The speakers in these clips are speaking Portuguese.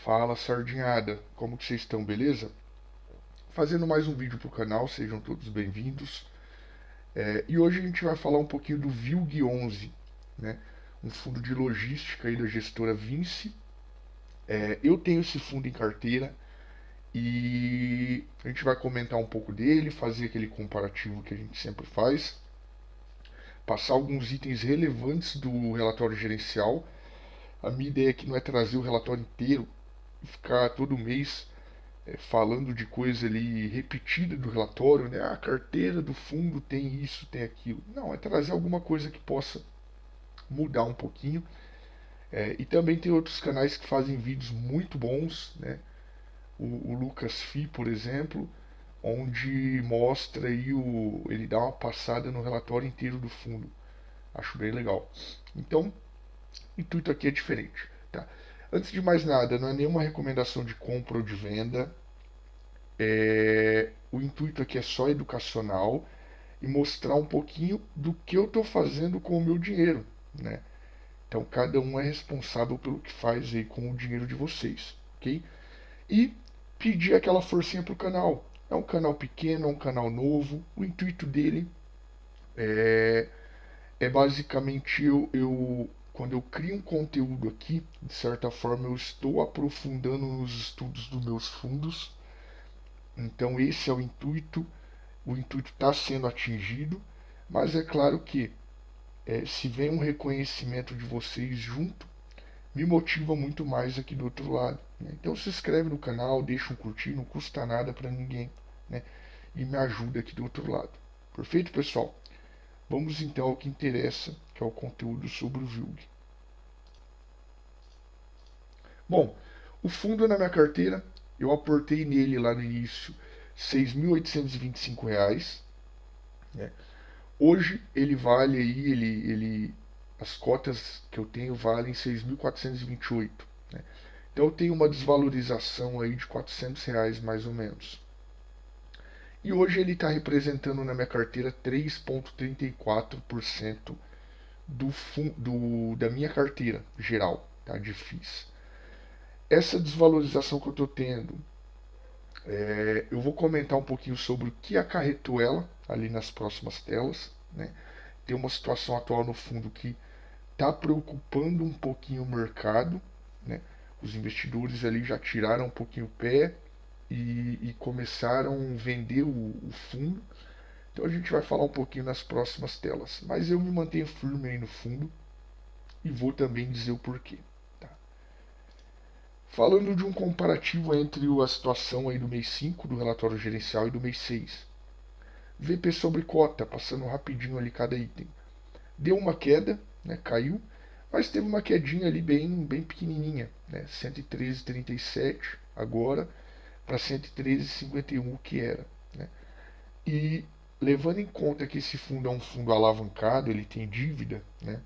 Fala, sardinhada, como que vocês estão, beleza? Fazendo mais um vídeo pro canal, sejam todos bem-vindos. E hoje a gente vai falar um pouquinho do VILG11, né? Um fundo de logística aí da gestora Vinci. Eu tenho esse fundo em carteira e a gente vai comentar um pouco dele, fazer aquele comparativo que a gente sempre faz, passar alguns itens relevantes do relatório gerencial. A minha ideia aqui não é trazer o relatório inteiro e ficar todo mês falando de coisa ali repetida do relatório, né? A carteira do fundo tem isso, tem aquilo. Não, é trazer alguma coisa que possa mudar um pouquinho. E também tem outros canais que fazem vídeos muito bons, né? O Lucas Fi, por exemplo, onde mostra aí ele dá uma passada no relatório inteiro do fundo. Acho bem legal. Então, o intuito aqui é diferente, tá? Antes de mais nada, não é nenhuma recomendação de compra ou de venda. O intuito aqui é só educacional e mostrar um pouquinho do que eu estou fazendo com o meu dinheiro, né? Então cada um é responsável pelo que faz aí com o dinheiro de vocês, ok? E pedir aquela forcinha pro canal. É um canal pequeno, é um canal novo. O intuito dele é, é basicamente quando eu crio um conteúdo aqui, de certa forma eu estou aprofundando nos estudos dos meus fundos. Então esse é o intuito está sendo atingido, mas é claro que se vem um reconhecimento de vocês junto, me motiva muito mais aqui do outro lado, né? Então se inscreve no canal, deixa um curtir, não custa nada para ninguém, né? E me ajuda aqui do outro lado. Perfeito, pessoal? Vamos então ao que interessa, que é o conteúdo sobre o VILG. Bom, o fundo na minha carteira, eu aportei nele lá no início R$ 6.825, né? Hoje ele vale aí, as cotas que eu tenho valem 6.428, né? Então eu tenho uma desvalorização aí de R$ 400 mais ou menos. E hoje ele está representando na minha carteira 3,34% da minha carteira geral, tá, de FIIs. Essa desvalorização que eu estou tendo, eu vou comentar um pouquinho sobre o que acarretou ela ali nas próximas telas, né? Tem uma situação atual no fundo que está preocupando um pouquinho o mercado, né? Os investidores ali já tiraram um pouquinho o pé e começaram a vender o fundo. Então a gente vai falar um pouquinho nas próximas telas. Mas eu me mantenho firme aí no fundo e vou também dizer o porquê. Tá? Falando de um comparativo entre a situação aí do mês 5 do relatório gerencial e do mês 6. VP sobre cota, passando rapidinho ali cada item. Deu uma queda, né, caiu, mas teve uma quedinha ali bem pequenininha, né, 113,37 agora para 113,51 que era, né. E levando em conta que esse fundo é um fundo alavancado, ele tem dívida, né,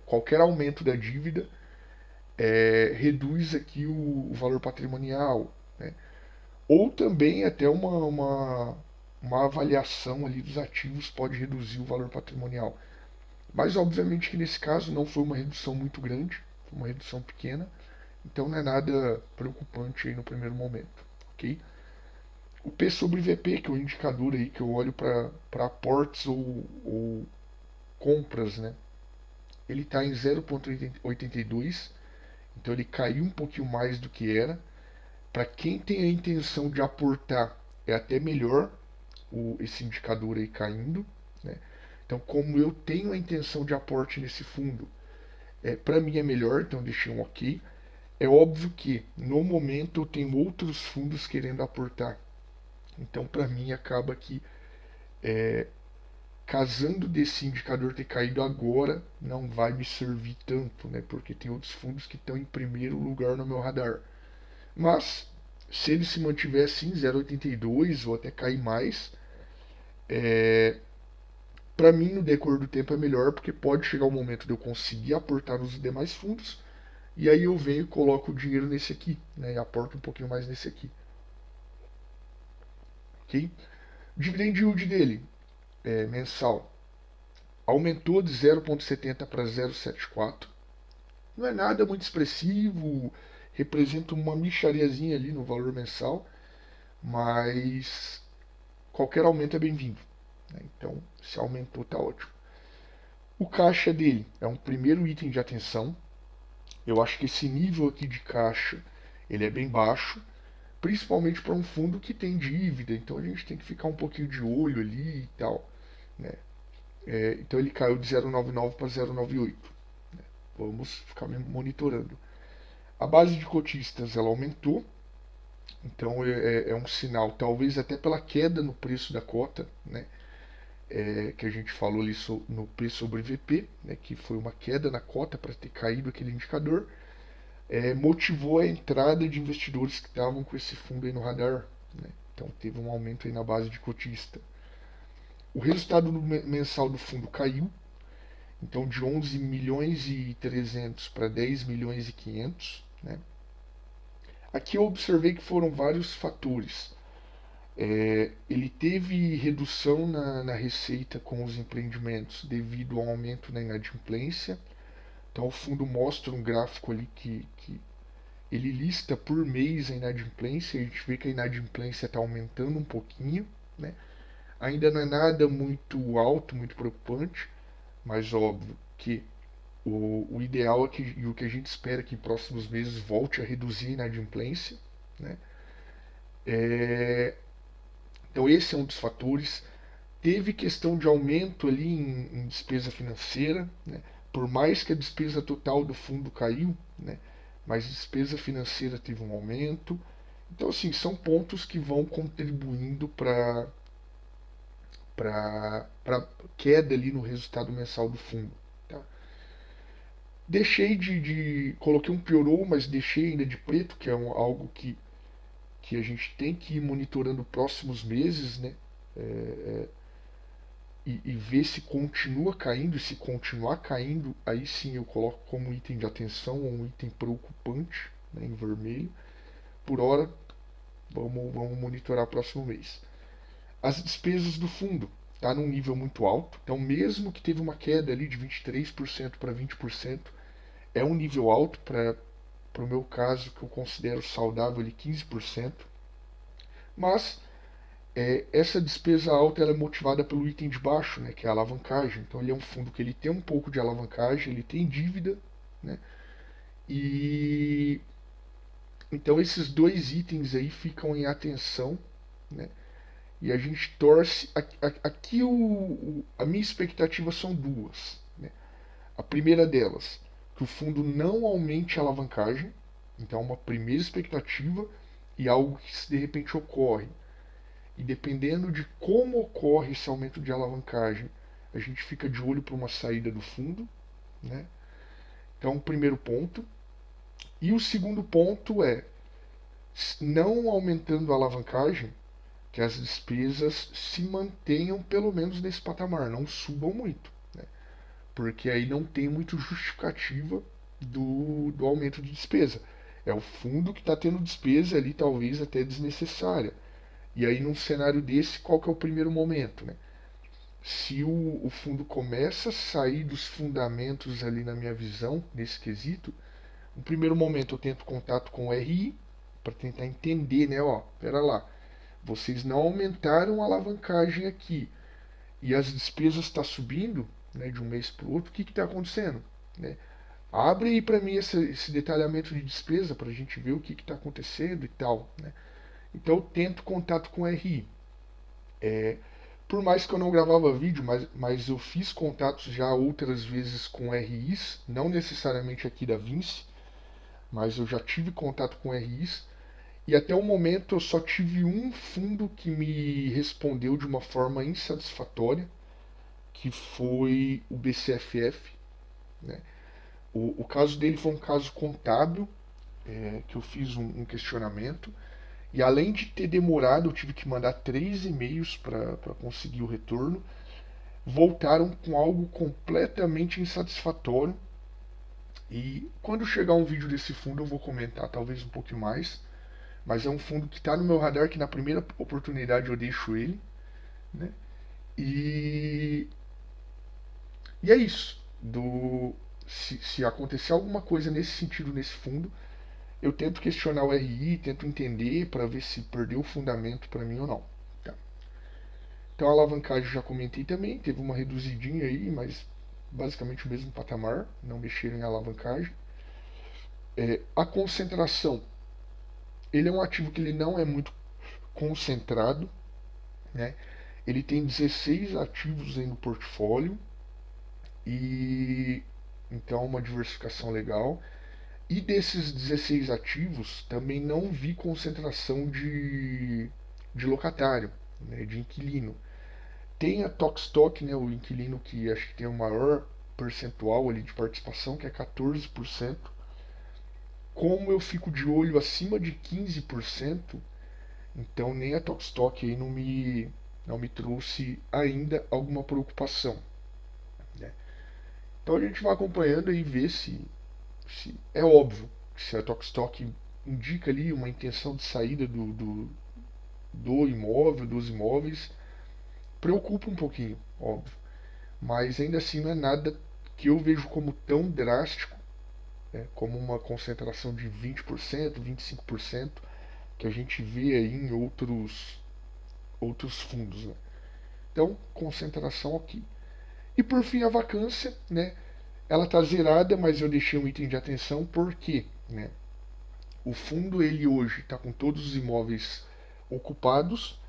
qualquer aumento da dívida reduz aqui o valor patrimonial, né, ou também até uma avaliação ali dos ativos pode reduzir o valor patrimonial. Mas obviamente que nesse caso não foi uma redução muito grande, foi uma redução pequena, então não é nada preocupante aí no primeiro momento, ok? O P sobre VP, que é o indicador aí que eu olho para aportes ou compras, né? Ele está em 0,82, então ele caiu um pouquinho mais do que era. Para quem tem a intenção de aportar, é até melhor esse indicador aí caindo, né? Então, como eu tenho a intenção de aporte nesse fundo, para mim é melhor, então deixei um ok. É óbvio que no momento eu tenho outros fundos querendo aportar, então para mim acaba que casando desse indicador ter caído agora não vai me servir tanto, né? Porque tem outros fundos que estão em primeiro lugar no meu radar. Mas se ele se mantiver assim, 0,82 ou até cair mais, para mim no decorrer do tempo é melhor, porque pode chegar o momento de eu conseguir aportar nos demais fundos e aí eu venho e coloco o dinheiro nesse aqui, né? E aporto um pouquinho mais nesse aqui, ok? O dividend yield dele mensal aumentou de 0,70 para 0,74. Não é nada muito expressivo, representa uma mixariazinha ali no valor mensal, mas qualquer aumento é bem-vindo, né? Então, se aumentou, tá ótimo. O caixa dele é um primeiro item de atenção. Eu acho que esse nível aqui de caixa ele é bem baixo, principalmente para um fundo que tem dívida, então a gente tem que ficar um pouquinho de olho ali e tal, né? Então ele caiu de 0,99 para 0,98. Vamos ficar monitorando. A base de cotistas ela aumentou, então é um sinal, talvez até pela queda no preço da cota, né? Que a gente falou ali no preço sobre VP, né? Que foi uma queda na cota para ter caído aquele indicador, motivou a entrada de investidores que estavam com esse fundo aí no radar, né? Então teve um aumento aí na base de cotista. O resultado mensal do fundo caiu, então de 11 milhões e 300 para 10 milhões e 500, né? Aqui eu observei que foram vários fatores. Ele teve redução na receita com os empreendimentos devido ao aumento na inadimplência. Então o fundo mostra um gráfico ali que ele lista por mês a inadimplência. A gente vê que a inadimplência está aumentando um pouquinho, né? Ainda não é nada muito alto, muito preocupante, mas óbvio que o ideal é que, e o que a gente espera que em próximos meses volte a reduzir a inadimplência, né? Então esse é um dos fatores. Teve questão de aumento ali em despesa financeira, né? Por mais que a despesa total do fundo caiu, né? Mas a despesa financeira teve um aumento. Então, assim, são pontos que vão contribuindo para queda ali no resultado mensal do fundo. Tá? Deixei coloquei um piorou, mas deixei ainda de preto, que é algo que a gente tem que ir monitorando próximos meses, né? E ver se continua caindo, e se continuar caindo, aí sim eu coloco como item de atenção ou um item preocupante, né, em vermelho. Por hora, vamos monitorar próximo mês. As despesas do fundo está num nível muito alto, então mesmo que teve uma queda ali de 23% para 20%, é um nível alto para o meu caso, que eu considero saudável, ali 15%, mas essa despesa alta ela é motivada pelo item de baixo, né, que é a alavancagem. Então ele é um fundo que ele tem um pouco de alavancagem, ele tem dívida, né, e então esses dois itens aí ficam em atenção, né, e a gente torce. Aqui a minha expectativa são duas, né. A primeira delas, que o fundo não aumente a alavancagem, então é uma primeira expectativa e algo que de repente ocorre. E dependendo de como ocorre esse aumento de alavancagem, a gente fica de olho para uma saída do fundo, né? Então, o primeiro ponto. E o segundo ponto é, não aumentando a alavancagem, que as despesas se mantenham pelo menos nesse patamar, não subam muito, né? Porque aí não tem muito justificativa do aumento de despesa. É o fundo que está tendo despesa ali, talvez até desnecessária. E aí, num cenário desse, qual que é o primeiro momento, né? Se o fundo começa a sair dos fundamentos ali na minha visão, nesse quesito, no primeiro momento eu tento contato com o RI para tentar entender, né? Ó, pera lá, vocês não aumentaram a alavancagem aqui e as despesas estão subindo, né, de um mês para o outro, o que está acontecendo, né? Abre aí para mim esse detalhamento de despesa para a gente ver o que está acontecendo e tal, né? Então eu tento contato com o RI. Por mais que eu não gravava vídeo, mas eu fiz contatos já outras vezes com RIs, não necessariamente aqui da Vinci, mas eu já tive contato com RIs, e até o momento eu só tive um fundo que me respondeu de uma forma insatisfatória, que foi o BCFF, né? O caso dele foi um caso contábil, que eu fiz um questionamento, e além de ter demorado, eu tive que mandar 3 e-mails para conseguir o retorno. Voltaram com algo completamente insatisfatório. E quando chegar um vídeo desse fundo eu vou comentar talvez um pouquinho mais. Mas é um fundo que está no meu radar, que na primeira oportunidade eu deixo ele, né? E, e é isso. Se acontecer alguma coisa nesse sentido nesse fundo, eu tento questionar o RI, tento entender para ver se perdeu o fundamento para mim ou não. Tá. Então a alavancagem já comentei também, teve uma reduzidinha aí, mas basicamente o mesmo patamar, não mexeram em alavancagem. A concentração, ele é um ativo que ele não é muito concentrado, né? Ele tem 16 ativos aí no portfólio e então uma diversificação legal. E desses 16 ativos, também não vi concentração de locatário, né, de inquilino. Tem a Tokstok, né, o inquilino que acho que tem o maior percentual ali de participação, que é 14%. Como eu fico de olho acima de 15%, então nem a Tokstok aí não me trouxe ainda alguma preocupação, né? Então a gente vai acompanhando e ver se é óbvio que se a Tokstok indica ali uma intenção de saída do imóvel, dos imóveis, preocupa um pouquinho, óbvio. Mas ainda assim não é nada que eu vejo como tão drástico, né, como uma concentração de 20%, 25% que a gente vê aí em outros fundos, né? Então, concentração aqui. E por fim a vacância, né? Ela está zerada, mas eu deixei um item de atenção porque, né, o fundo ele hoje está com todos os imóveis ocupados,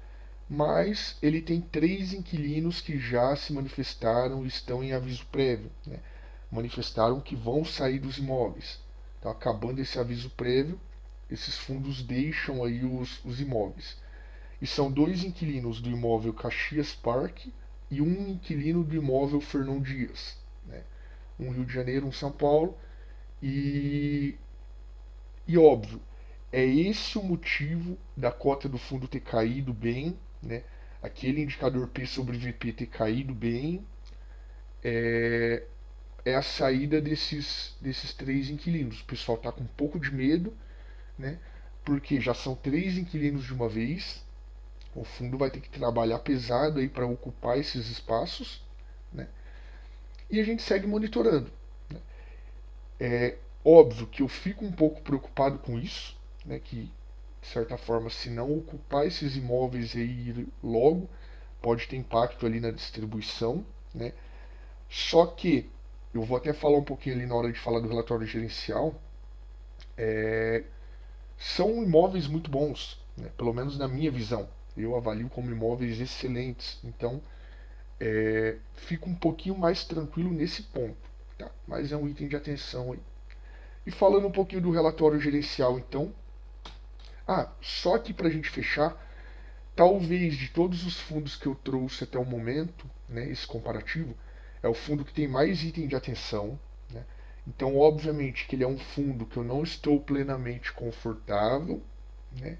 mas ele tem 3 inquilinos que já se manifestaram e estão em aviso prévio, né? Manifestaram que vão sair dos imóveis. Então, acabando esse aviso prévio, esses fundos deixam aí os imóveis. E são 2 inquilinos do imóvel Caxias Park e um inquilino do imóvel Fernão Dias, né? Um Rio de Janeiro, um São Paulo. E, e óbvio, é esse o motivo da cota do fundo ter caído bem, né? Aquele indicador P sobre VP ter caído bem, é a saída desses 3 inquilinos. O pessoal está com um pouco de medo, né? Porque já são 3 inquilinos de uma vez. O fundo vai ter que trabalhar pesado aí para ocupar esses espaços, né? E a gente segue monitorando, né? É óbvio que eu fico um pouco preocupado com isso, né? Que de certa forma, se não ocupar esses imóveis aí logo, pode ter impacto ali na distribuição, né? Só que eu vou até falar um pouquinho ali na hora de falar do relatório gerencial. São imóveis muito bons, né? Pelo menos na minha visão. Eu avalio como imóveis excelentes. Então, fico um pouquinho mais tranquilo nesse ponto, tá? Mas é um item de atenção aí. E falando um pouquinho do relatório gerencial, então. Só aqui para a gente fechar, talvez de todos os fundos que eu trouxe até o momento, né, esse comparativo, é o fundo que tem mais item de atenção, né? Então, obviamente, que ele é um fundo que eu não estou plenamente confortável, né?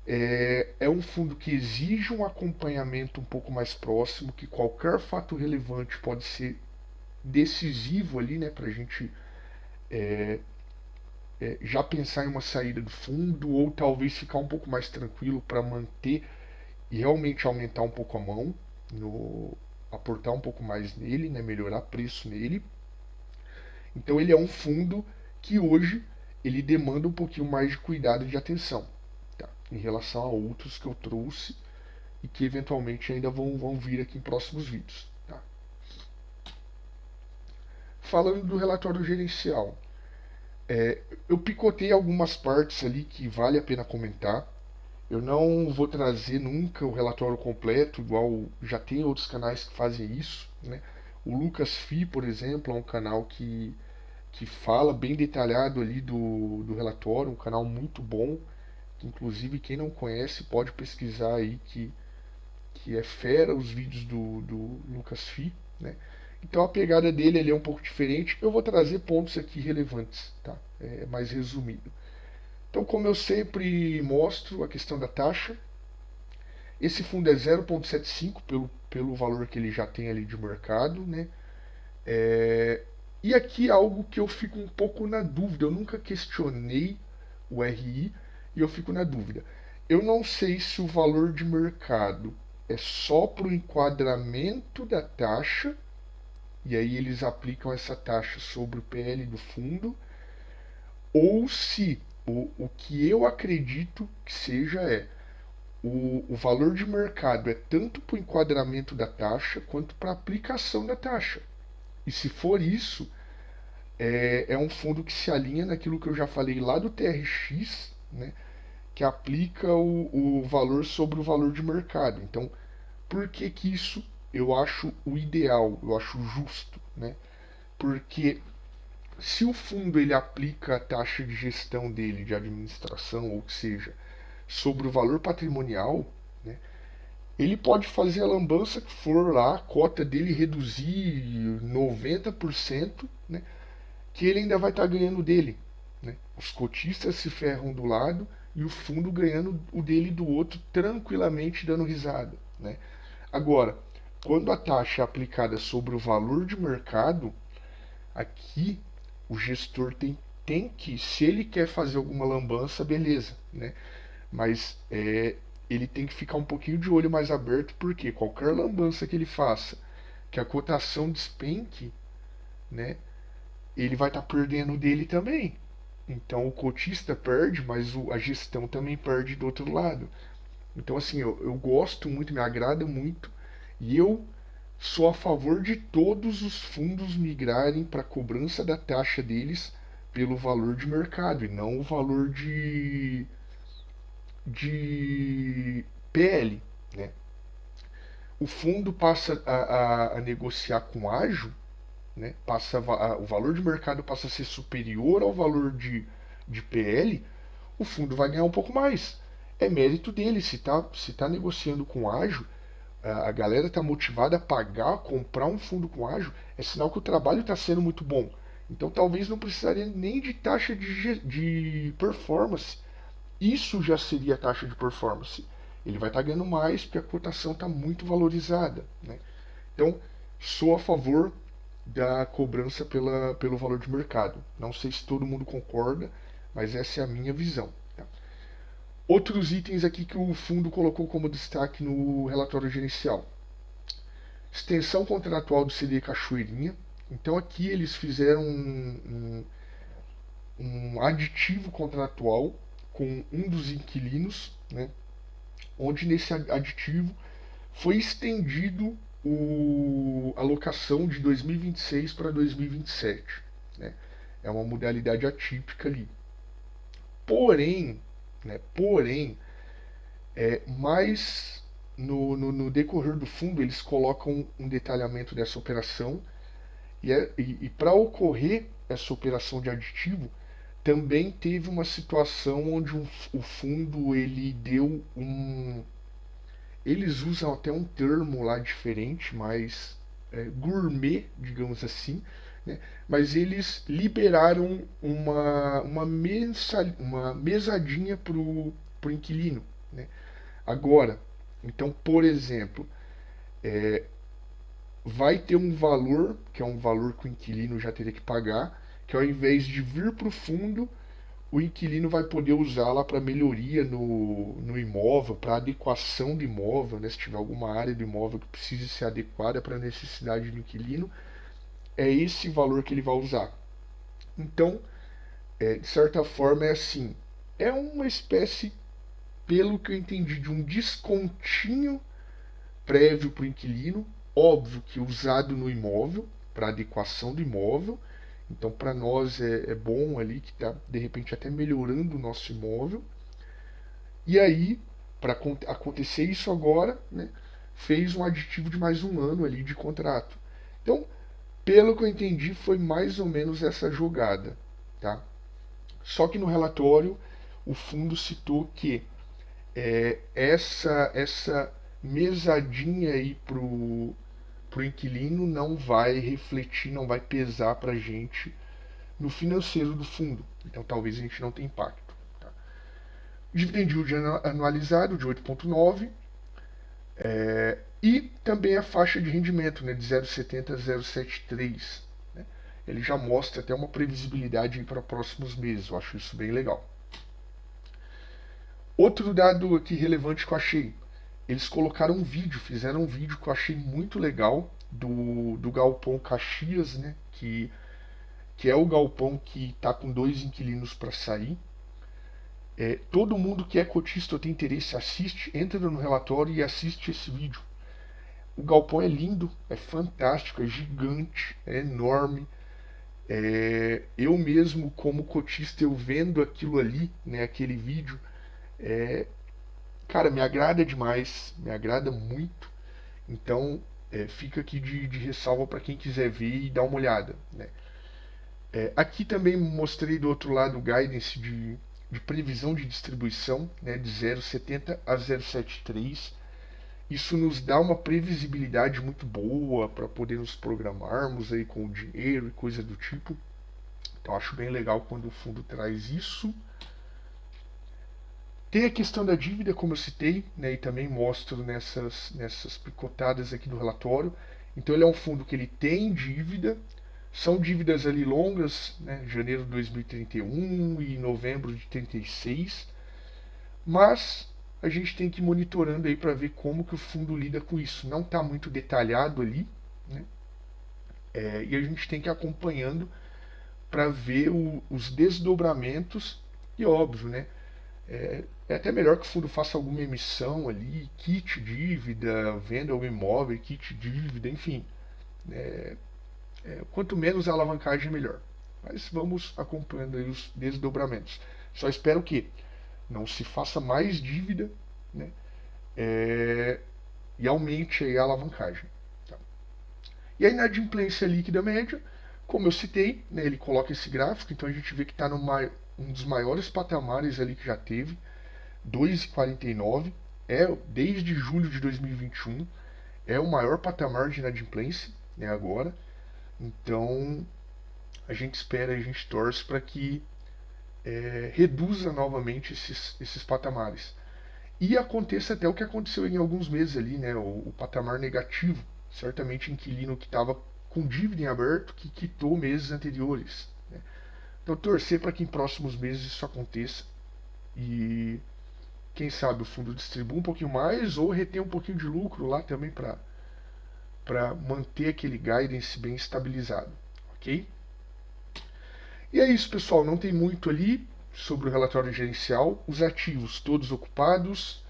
É um fundo que exige um acompanhamento um pouco mais próximo, que qualquer fato relevante pode ser decisivo ali, né, para a gente já pensar em uma saída do fundo ou talvez ficar um pouco mais tranquilo para manter e realmente aumentar um pouco a mão, aportar um pouco mais nele, né, melhorar preço nele. Então ele é um fundo que hoje ele demanda um pouquinho mais de cuidado e de atenção, tá? Em relação a outros que eu trouxe e que eventualmente ainda vão vir aqui em próximos vídeos. Tá? Falando do relatório gerencial, eu picotei algumas partes ali que vale a pena comentar. Eu não vou trazer nunca o relatório completo, igual já tem outros canais que fazem isso, né? O Lucas Fi, por exemplo, é um canal que fala bem detalhado ali do relatório, um canal muito bom, que inclusive quem não conhece pode pesquisar aí que é fera os vídeos do Lucas Fi, né? Então a pegada dele ali é um pouco diferente. Eu vou trazer pontos aqui relevantes, tá? É mais resumido. Então, como eu sempre mostro a questão da taxa, esse fundo é 0,75 pelo valor que ele já tem ali de mercado, né? E aqui algo que eu fico um pouco na dúvida. Eu nunca questionei o RI e eu fico na dúvida. Eu não sei se o valor de mercado é só para o enquadramento da taxa, e aí eles aplicam essa taxa sobre o PL do fundo, ou se O que eu acredito que seja o valor de mercado é tanto para o enquadramento da taxa quanto para a aplicação da taxa. E se for isso, é um fundo que se alinha naquilo que eu já falei lá do TRX, né, que aplica o valor sobre o valor de mercado. Então, por que que isso eu acho o ideal, eu acho justo, né? Porque se o fundo ele aplica a taxa de gestão dele, de administração, ou que seja, sobre o valor patrimonial, né, ele pode fazer a lambança que for lá, a cota dele reduzir 90%, né, que ele ainda vai estar ganhando dele. Né? Os cotistas se ferram do lado e o fundo ganhando o dele do outro, tranquilamente dando risada. Né? Agora, quando a taxa é aplicada sobre o valor de mercado, aqui o gestor tem que, se ele quer fazer alguma lambança, beleza, né? Mas ele tem que ficar um pouquinho de olho mais aberto, porque qualquer lambança que ele faça, que a cotação despenque, né? Ele vai estar perdendo dele também. Então o cotista perde, mas a gestão também perde do outro lado. Então assim, eu gosto muito, me agrada muito, e eu sou a favor de todos os fundos migrarem para a cobrança da taxa deles pelo valor de mercado e não o valor de PL. Né? O fundo passa a negociar com ágio, né? O valor de mercado passa a ser superior ao valor de PL, o fundo vai ganhar um pouco mais. É mérito dele. Se tá negociando com ágio, a galera está motivada a pagar, comprar um fundo com ágio, é sinal que o trabalho está sendo muito bom. Então talvez não precisaria nem de taxa de performance. Isso já seria a taxa de performance. Ele vai estar ganhando mais porque a cotação está muito valorizada. Né? Então, sou a favor da cobrança pelo valor de mercado. Não sei se todo mundo concorda, mas essa é a minha visão. Tá? Outros itens aqui que o fundo colocou como destaque no relatório gerencial. Extensão contratual do CDI Cachoeirinha. Então aqui eles fizeram um aditivo contratual com um dos inquilinos, né, onde nesse aditivo foi estendido a locação de 2026 para 2027. Né? É uma modalidade atípica ali. Porém, mais no decorrer do fundo eles colocam um detalhamento dessa operação e para ocorrer essa operação de aditivo também teve uma situação onde o fundo ele deu eles usam até um termo lá diferente, mais gourmet, digamos assim, né? Mas eles liberaram uma mesadinha pro inquilino. Né? Agora, então, por exemplo, vai ter um valor, que é um valor que o inquilino já teria que pagar, que ao invés de vir para o fundo, o inquilino vai poder usá-la para melhoria no imóvel, para adequação do imóvel, né? Se tiver alguma área do imóvel que precise ser adequada para a necessidade do inquilino, é esse valor que ele vai usar. Então, de certa forma, é assim, é uma espécie, pelo que eu entendi, de um descontinho prévio para o inquilino, óbvio que usado no imóvel, para adequação do imóvel. Então, para nós é bom ali que está, de repente, até melhorando o nosso imóvel. E aí, para acontecer isso agora, né, fez um aditivo de mais um ano ali de contrato. Então, pelo que eu entendi, foi mais ou menos essa jogada. Tá? Só que no relatório, o fundo citou que essa mesadinha aí pro inquilino não vai refletir, não vai pesar para a gente no financeiro do fundo. Então talvez a gente não tenha impacto. Tá? Dividend yield anualizado de 8,9 e também a faixa de rendimento, né, de 0,70 a 0,73. Né? Ele já mostra até uma previsibilidade para próximos meses. Eu acho isso bem legal. Outro dado aqui relevante que eu achei, eles colocaram um vídeo, fizeram um vídeo que eu achei muito legal do galpão Caxias, né, que é o galpão que está com 2 inquilinos para sair. Todo mundo que é cotista ou tem interesse, assiste, entra no relatório e assiste esse vídeo. O galpão é lindo, é fantástico, é gigante, é enorme. Eu mesmo, como cotista, eu vendo aquilo ali, né, aquele vídeo, cara, me agrada demais, me agrada muito. Então, fica aqui de ressalva para quem quiser ver e dar uma olhada, né? Aqui também mostrei do outro lado o guidance de previsão de distribuição, né, de 0,70 a 0,73. Isso nos dá uma previsibilidade muito boa para poder nos programarmos aí com o dinheiro e coisa do tipo. Então acho bem legal quando o fundo traz isso. Tem a questão da dívida, como eu citei, né, e também mostro nessas picotadas aqui do relatório. Então ele é um fundo que ele tem dívida, são dívidas ali longas, né, janeiro de 2031 e novembro de 36, mas a gente tem que ir monitorando aí para ver como que o fundo lida com isso. Não está muito detalhado ali, né, e a gente tem que ir acompanhando para ver os desdobramentos e óbvio, né, é até melhor que o fundo faça alguma emissão ali, quite dívida, venda algum imóvel, quite dívida, enfim. Quanto menos a alavancagem, melhor. Mas vamos acompanhando aí os desdobramentos. Só espero que não se faça mais dívida, né? E aumente aí a alavancagem. Tá? E a inadimplência líquida média, como eu citei, né, ele coloca esse gráfico, então a gente vê que está um dos maiores patamares ali que já teve, 2,49, desde julho de 2021, é o maior patamar de inadimplência, né, agora. Então a gente espera, a gente torce para que reduza novamente esses patamares. E aconteça até o que aconteceu em alguns meses ali, né, o patamar negativo. Certamente inquilino que estava com dívida em aberto que quitou meses anteriores. Né? Então torcer para que em próximos meses isso aconteça e quem sabe o fundo distribua um pouquinho mais ou reter um pouquinho de lucro lá também para manter aquele guidance bem estabilizado, ok? E é isso, pessoal. Não tem muito ali sobre o relatório gerencial. Os ativos todos ocupados,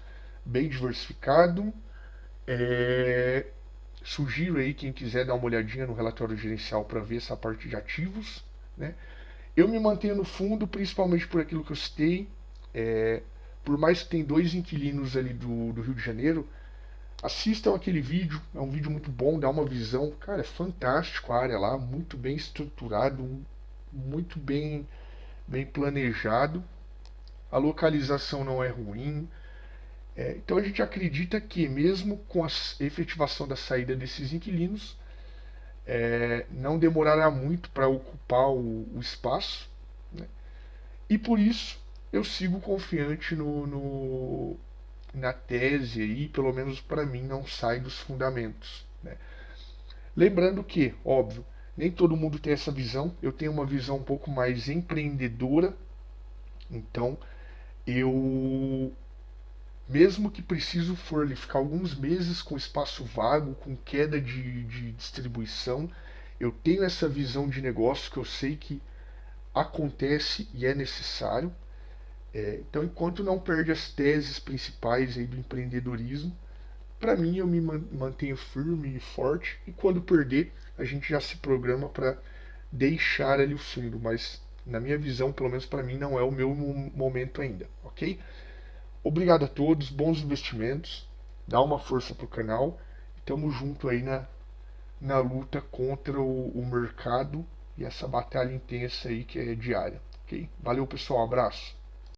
bem diversificado. Sugiro aí quem quiser dar uma olhadinha no relatório gerencial para ver essa parte de ativos, né? Eu me mantenho no fundo, principalmente por aquilo que eu citei. Por mais que tem dois inquilinos ali do Rio de Janeiro, assistam aquele vídeo, é um vídeo muito bom, dá uma visão, cara, é fantástico a área lá, muito bem estruturado, muito bem planejado, a localização não é ruim, então a gente acredita que mesmo com a efetivação da saída desses inquilinos, não demorará muito para ocupar o espaço, né? E por isso eu sigo confiante na tese aí, pelo menos para mim não sai dos fundamentos, né? Lembrando que, óbvio, nem todo mundo tem essa visão, eu tenho uma visão um pouco mais empreendedora, então eu, mesmo que preciso for ali ficar alguns meses com espaço vago, com queda de distribuição, eu tenho essa visão de negócio que eu sei que acontece e é necessário. Então, enquanto não perde as teses principais aí do empreendedorismo, para mim eu me mantenho firme e forte, e quando perder, a gente já se programa para deixar ali o fundo, mas na minha visão, pelo menos para mim, não é o meu momento ainda, ok? Obrigado a todos, bons investimentos, dá uma força pro canal, estamos junto aí na luta contra o mercado e essa batalha intensa aí que é diária, ok? Valeu pessoal, abraço!